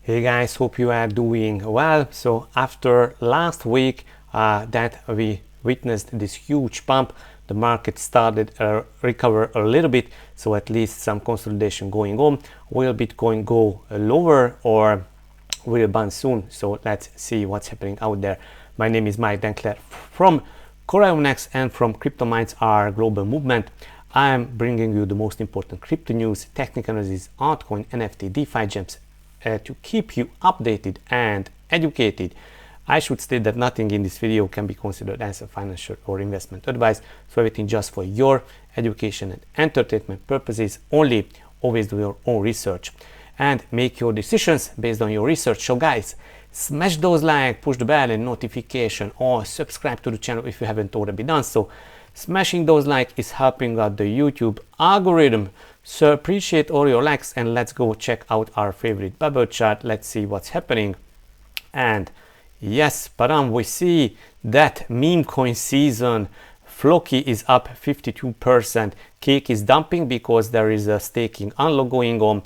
Hey guys, hope you are doing well. So after last week that we witnessed this huge pump, the market started to recover a little bit, so at least some consolidation going on. Will Bitcoin go lower or will it bounce soon? So let's see what's happening out there. My name is Mike Denkler from CorionX and from CryptoMinds Global movement. I am bringing you the most important crypto news, technical analysis, altcoin, NFT, DeFi gems, to keep you updated and educated. I should state that nothing in this video can be considered as a financial or investment advice, so everything just for your education and entertainment purposes only. Always do your own research and make your decisions based on your research. So guys, smash those like, push the bell and notification, or subscribe to the channel if you haven't already done so. Smashing those likes is helping out the YouTube algorithm. So appreciate all your likes, and let's go check out our favorite bubble chart. Let's see what's happening. And yes, we see that meme coin season. Floki is up 52%. Cake is dumping because there is a staking unlock going on.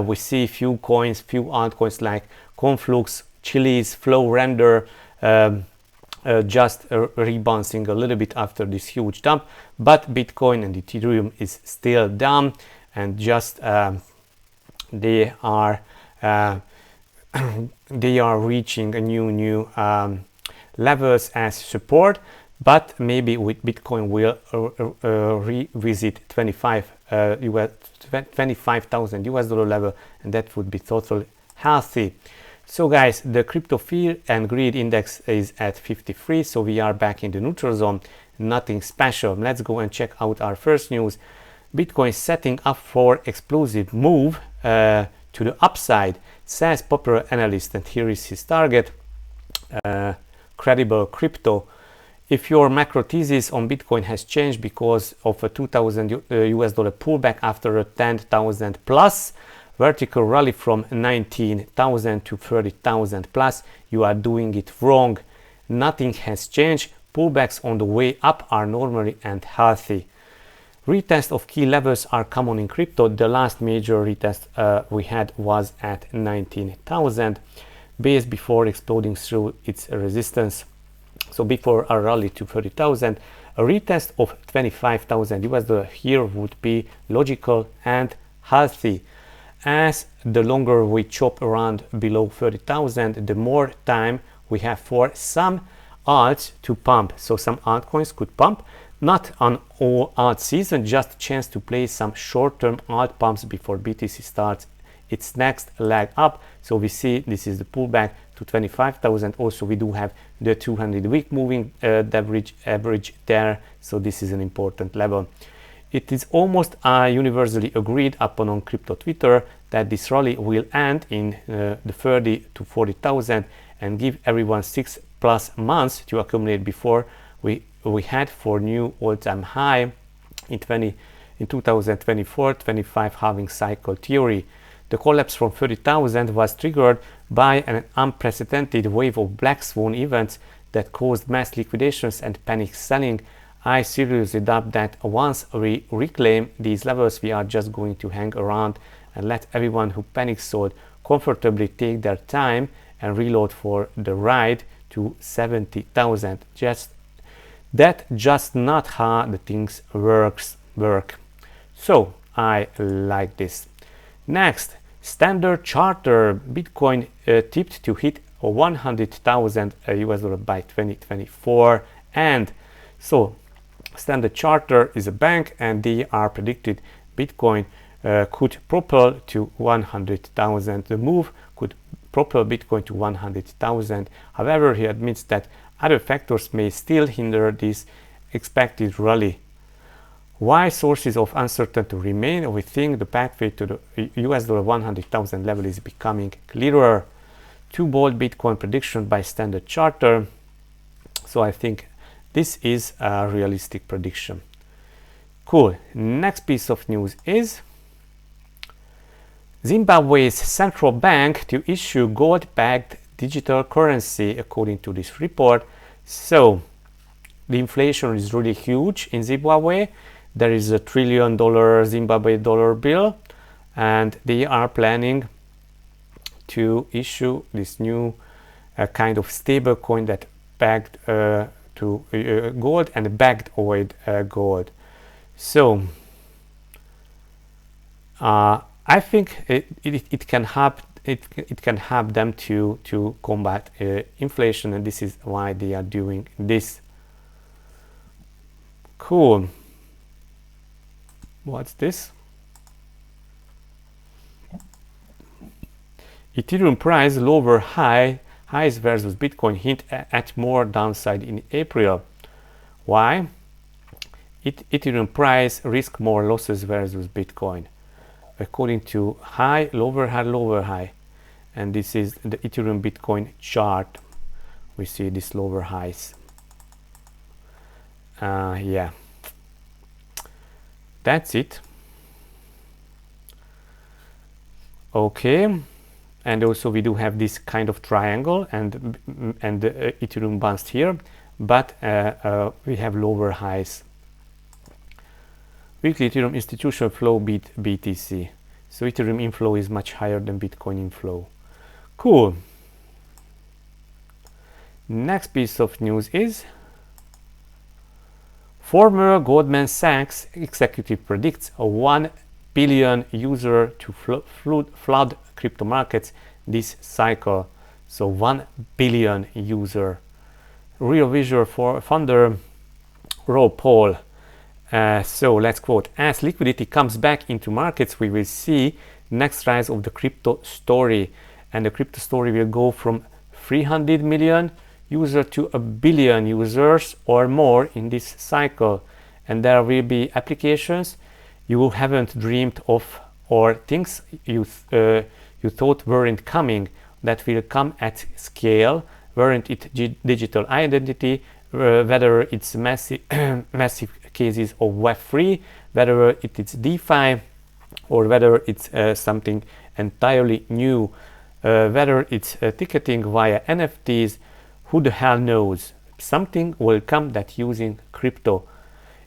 We see few coins, few altcoins like Conflux, Chili's, Flow Render, just rebounding a little bit after this huge dump, but Bitcoin and Ethereum is still down, and just they are reaching a new levels as support, but maybe with Bitcoin will revisit 25,000 US dollar level, and that would be totally healthy. So guys, the crypto fear and greed index is at 53, so we are back in the neutral zone. Nothing special. Let's go and check out our first news. Bitcoin setting up for explosive move to the upside, says popular analyst, and here is his target, Credible Crypto. If your macro thesis on Bitcoin has changed because of a 2,000 US dollar pullback after a 10,000 plus vertical rally from 19,000 to 30,000 plus, you are doing it wrong. Nothing has changed. Pullbacks on the way up are normally and healthy. Retest of key levels are common in crypto. The last major retest we had was at 19,000 base before exploding through its resistance. So before a rally to 30,000, a retest of 25,000 US dollar here would be logical and healthy. As the longer we chop around below 30,000, the more time we have for some alts to pump. So some altcoins could pump, not on all alt season, just a chance to play some short-term alt pumps before BTC starts its next leg up. So we see this is the pullback to 25,000. Also, we do have the 200-week moving average there. So this is an important level. It is almost universally agreed upon on crypto Twitter that this rally will end in the 30 to 40,000 and give everyone 6+ months to accumulate before we head for new all-time high in 2024-25 halving cycle theory. The collapse from 30,000 was triggered by an unprecedented wave of black swan events that caused mass liquidations and panic selling. I seriously doubt that once we reclaim these levels, we are just going to hang around and let everyone who panic sold comfortably take their time and reload for the ride to 70,000. That's just not how the things work. So I like this. Next, Standard Charter. Bitcoin tipped to hit 100,000 US dollar by 2024, and so Standard Charter is a bank, and they are predicted Bitcoin could propel to 100,000. The move could propel Bitcoin to 100,000. However, he admits that other factors may still hinder this expected rally. Why sources of uncertainty remain, we think the pathway to the US dollar 100,000 level is becoming clearer. Too bold Bitcoin prediction by Standard Charter. So I think this is a realistic prediction. Cool. Next piece of news is Zimbabwe's central bank to issue gold-backed digital currency, according to this report. So the inflation is really huge in Zimbabwe. There is $1 trillion Zimbabwe dollar bill, and they are planning to issue this new kind of stable coin that backed to gold and backed with gold. So I think it can help. It can help them to combat inflation, and this is why they are doing this. Cool. What's this? Ethereum price lower highs versus Bitcoin hint at more downside in April. Why? Ethereum price risk more losses versus Bitcoin. According to high, lower high, and this is the Ethereum Bitcoin chart. We see these lower highs. Yeah, that's it. Okay, and also we do have this kind of triangle and Ethereum bounced here, but we have lower highs. Weekly Ethereum institutional flow beat BTC. So Ethereum inflow is much higher than Bitcoin inflow. Cool. Next piece of news is former Goldman Sachs executive predicts a 1 billion user to flood crypto markets this cycle. So 1 billion user. Real visual for founder Rob Paul. So let's quote, as liquidity comes back into markets, we will see next rise of the crypto story. And the crypto story will go from 300 million users to 1 billion users or more in this cycle. And there will be applications you haven't dreamed of, or things you thought weren't coming that will come at scale, weren't it digital identity, whether it's massive cases of Web3, whether it is DeFi, or whether it's something entirely new, whether it's ticketing via NFTs, who the hell knows? Something will come that using crypto.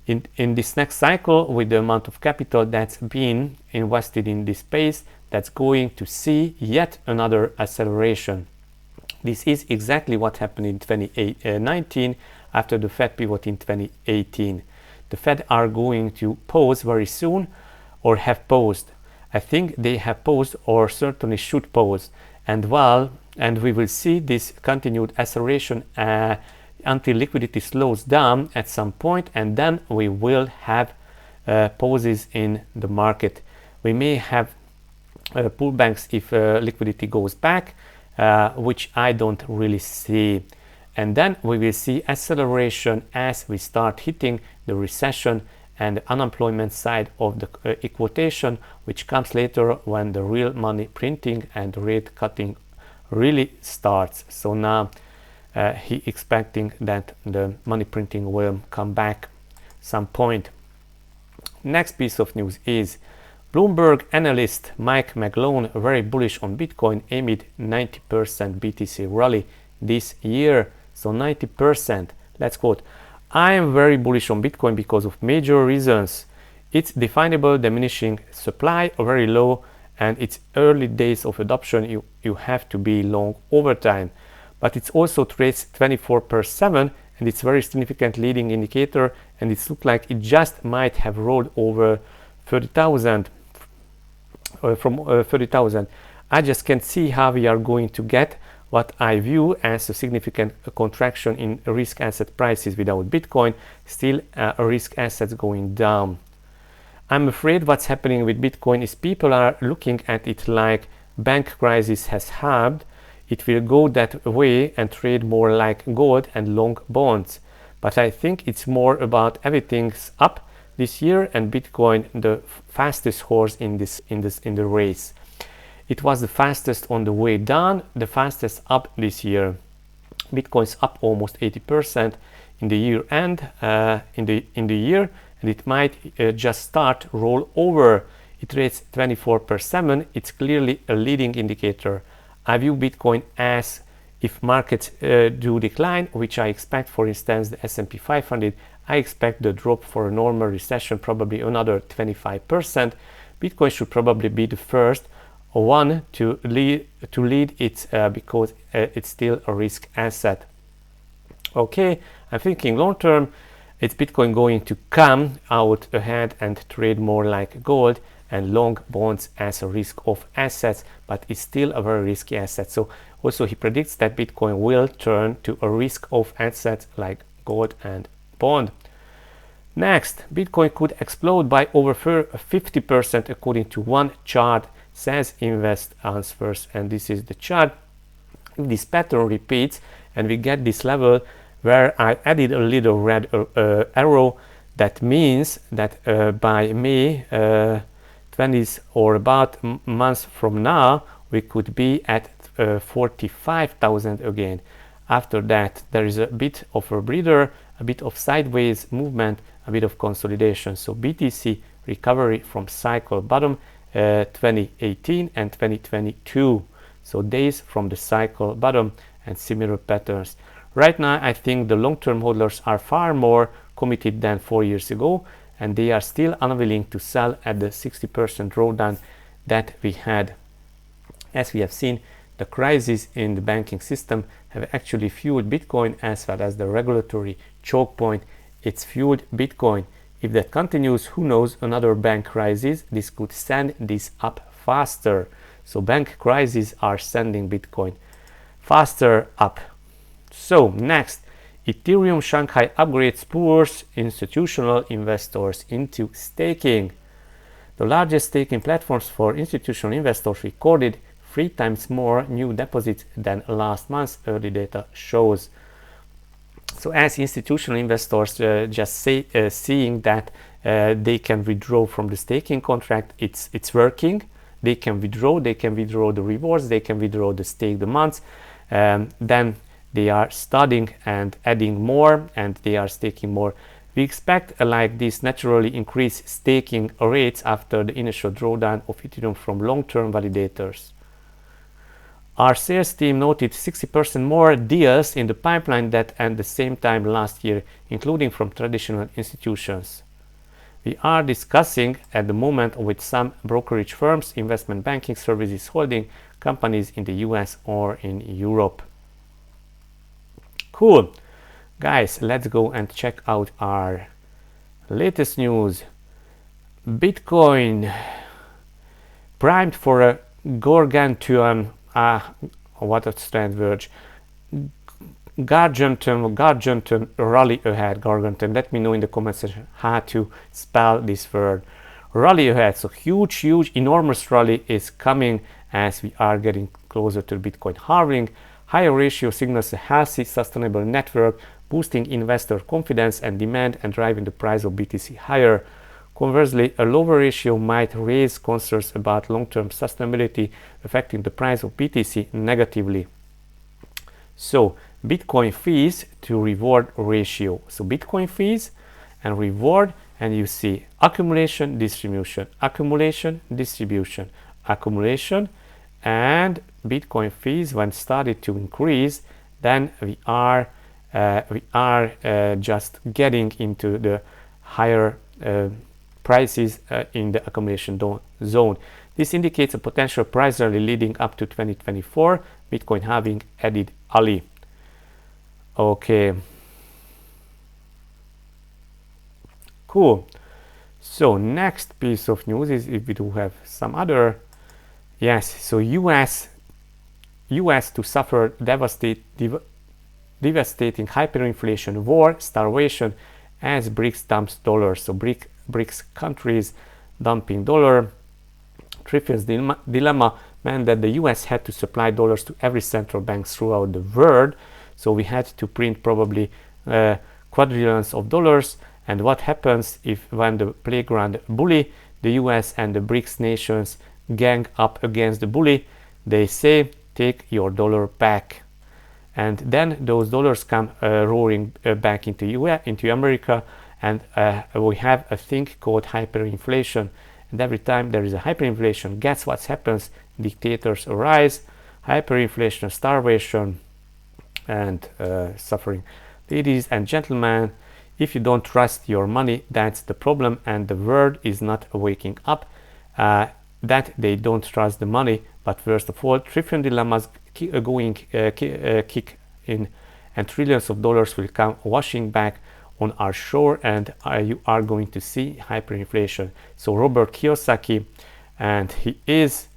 In this next cycle, with the amount of capital that's been invested in this space, that's going to see yet another acceleration. This is exactly what happened in 2019 after the Fed pivot in 2018. The Fed are going to pause very soon, or have paused. I think they have paused, or certainly should pause. And we will see this continued acceleration until liquidity slows down at some point, and then we will have pauses in the market. We may have pullbacks if liquidity goes back, which I don't really see. And then we will see acceleration as we start hitting the recession and the unemployment side of the equation, which comes later when the real money printing and rate cutting really starts. So now he expecting that the money printing will come back some point. Next piece of news is Bloomberg analyst Mike McGlone very bullish on Bitcoin amid 90% BTC rally this year. So 90%. Let's quote, I am very bullish on Bitcoin because of major reasons. Its definable diminishing supply very low, and its early days of adoption you have to be long over time. But it's also trades 24/7, and it's very significant leading indicator, and it looks like it just might have rolled over 30,000 from 30,000. I just can't see how we are going to get what I view as a significant contraction in risk asset prices without Bitcoin, still risk assets going down. I'm afraid what's happening with Bitcoin is people are looking at it like bank crisis has halved. It will go that way and trade more like gold and long bonds. But I think it's more about everything's up this year and Bitcoin the fastest horse in the race. It was the fastest on the way down, the fastest up this year. Bitcoin's up almost 80% in the year end, in the year, and it might just start roll over. It trades 24/7. It's clearly a leading indicator. I view Bitcoin as if markets do decline, which I expect, for instance, the S&P 500, I expect the drop for a normal recession, probably another 25%. Bitcoin should probably be the first one to lead it because it's still a risk asset. Okay, I'm thinking long term, it's Bitcoin going to come out ahead and trade more like gold and long bonds as a risk off assets, but it's still a very risky asset. So also he predicts that Bitcoin will turn to a risk off asset like gold and bond. Next, Bitcoin could explode by over 50% according to one chart, says Invest Answers, and this is the chart. If this pattern repeats and we get this level where I added a little red arrow, that means that by May 20th or about months from now, we could be at 45,000 again. After that, there is a bit of a breather, a bit of sideways movement, a bit of consolidation. So BTC recovery from cycle bottom 2018 and 2022. So days from the cycle bottom and similar patterns. Right now, I think the long-term hodlers are far more committed than 4 years ago, and they are still unwilling to sell at the 60% drawdown that we had. As we have seen, the crisis in the banking system have actually fueled Bitcoin as well as the regulatory choke point. It's fueled Bitcoin. If that continues, who knows, another bank crisis, this could send this up faster. So bank crises are sending Bitcoin faster up. So next, Ethereum Shanghai upgrades pours institutional investors into staking. The largest staking platforms for institutional investors recorded 3 times more new deposits than last month's early data shows. So as institutional investors seeing that they can withdraw from the staking contract, it's working. They can withdraw the rewards, they can withdraw the stake amounts, then they are studying and adding more, and they are staking more. We expect like this naturally increase staking rates after the initial drawdown of Ethereum from long-term validators. Our sales team noted 60% more deals in the pipeline than at the same time last year, including from traditional institutions. We are discussing at the moment with some brokerage firms, investment banking services holding companies in the US or in Europe. Cool. Guys, let's go and check out our latest news. Bitcoin primed for a gargantuan what a strange word. Gargantuan rally ahead. Gargantuan. Let me know in the comment section how to spell this word. Rally ahead. So huge, enormous rally is coming as we are getting closer to Bitcoin halving. Higher ratio signals a healthy, sustainable network, boosting investor confidence and demand and driving the price of BTC higher. Conversely, a lower ratio might raise concerns about long-term sustainability, affecting the price of BTC negatively. So, Bitcoin fees to reward ratio. So, Bitcoin fees and reward, and you see accumulation, distribution, accumulation, distribution, accumulation, and Bitcoin fees when started to increase, then we are just getting into the higher prices in the accumulation zone. This indicates a potential price rally leading up to 2024, Bitcoin having added Ali. Okay. Cool. So next piece of news is if we do have some other. Yes, so US to suffer devastating hyperinflation, war, starvation as BRICS dumps dollars. So BRICS countries dumping dollar. Triffion's dilemma meant that the US had to supply dollars to every central bank throughout the world. So we had to print probably quadrillions of dollars. And what happens if when the playground bully, the US and the BRICS nations gang up against the bully, they say, take your dollar back. And then those dollars come roaring back into America, and we have a thing called hyperinflation. And every time there is a hyperinflation, guess what happens? Dictators arise, hyperinflation, starvation, and suffering. Ladies and gentlemen, if you don't trust your money, that's the problem, and the world is not waking up. that they don't trust the money. But first of all, Triffin dilemmas kick in, and trillions of dollars will come washing back on our shore, and you are going to see hyperinflation. So Robert Kiyosaki, and he is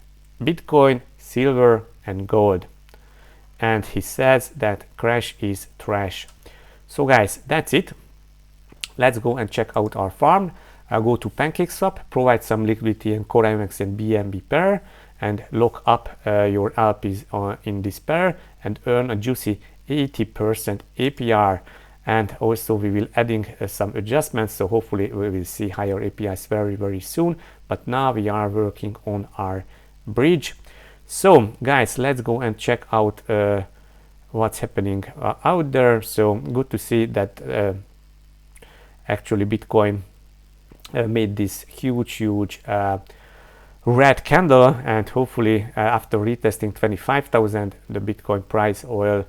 Bitcoin, silver and gold, and he says that crash is trash. So guys, that's it. Let's go and check out our farm. Go to PancakeSwap, provide some liquidity in CorionX and BNB pair, and lock up your LPs in this pair and earn a juicy 80% APR. And also we will adding some adjustments, so hopefully we will see higher APIs very soon. But now we are working on our bridge. So guys, let's go and check out what's happening out there. So good to see that actually Bitcoin made this huge red candle, and hopefully after retesting 25,000, the Bitcoin price will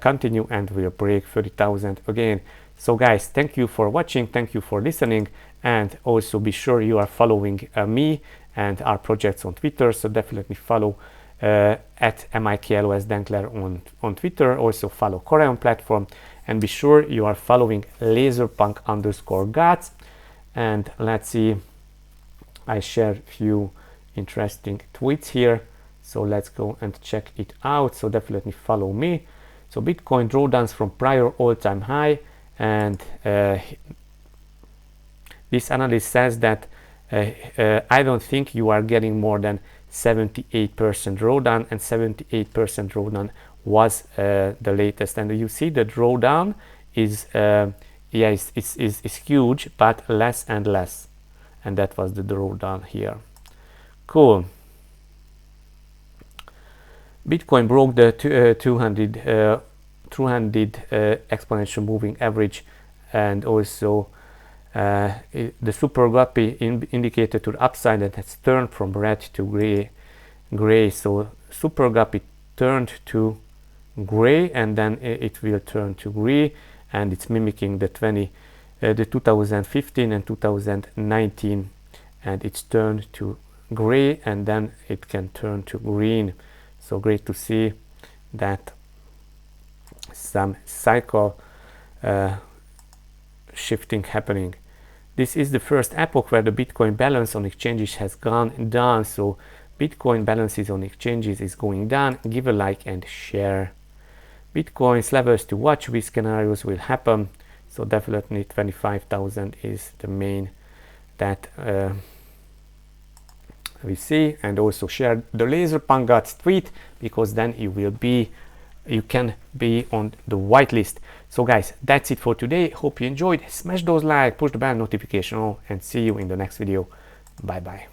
continue and will break 30,000 again. So guys, thank you for watching, thank you for listening, and also be sure you are following me and our projects on Twitter. So definitely follow at MIKLOS Denkler on Twitter. Also follow Corion platform, and be sure you are following laserpunk_gods. And let's see, I share a few interesting tweets here, so let's go and check it out. So definitely follow me. So Bitcoin drawdowns from prior all-time high, and this analyst says that I don't think you are getting more than 78% drawdown, and 78% drawdown was the latest. And you see the drawdown is yeah, it's huge, but less and less, and that was the drawdown here. Cool. Bitcoin broke the 200 exponential moving average, and also the super guppy indicator to the upside that has turned from red to gray. So super guppy turned to gray, and then it will turn to gray, and it's mimicking the 2015 and 2019, and it's turned to gray, and then it can turn to green. So great to see that some cycle shifting happening. This is the first epoch where the Bitcoin balance on exchanges has gone down. So Bitcoin balances on exchanges is going down. Give a like and share. Bitcoin's levels to watch, which scenarios will happen. So definitely 25,000 is the main that we see. And also share the LaserPunk tweet, because then you can be on the whitelist. So guys, that's it for today. Hope you enjoyed. Smash those like, push the bell notification on, and see you in the next video. Bye bye.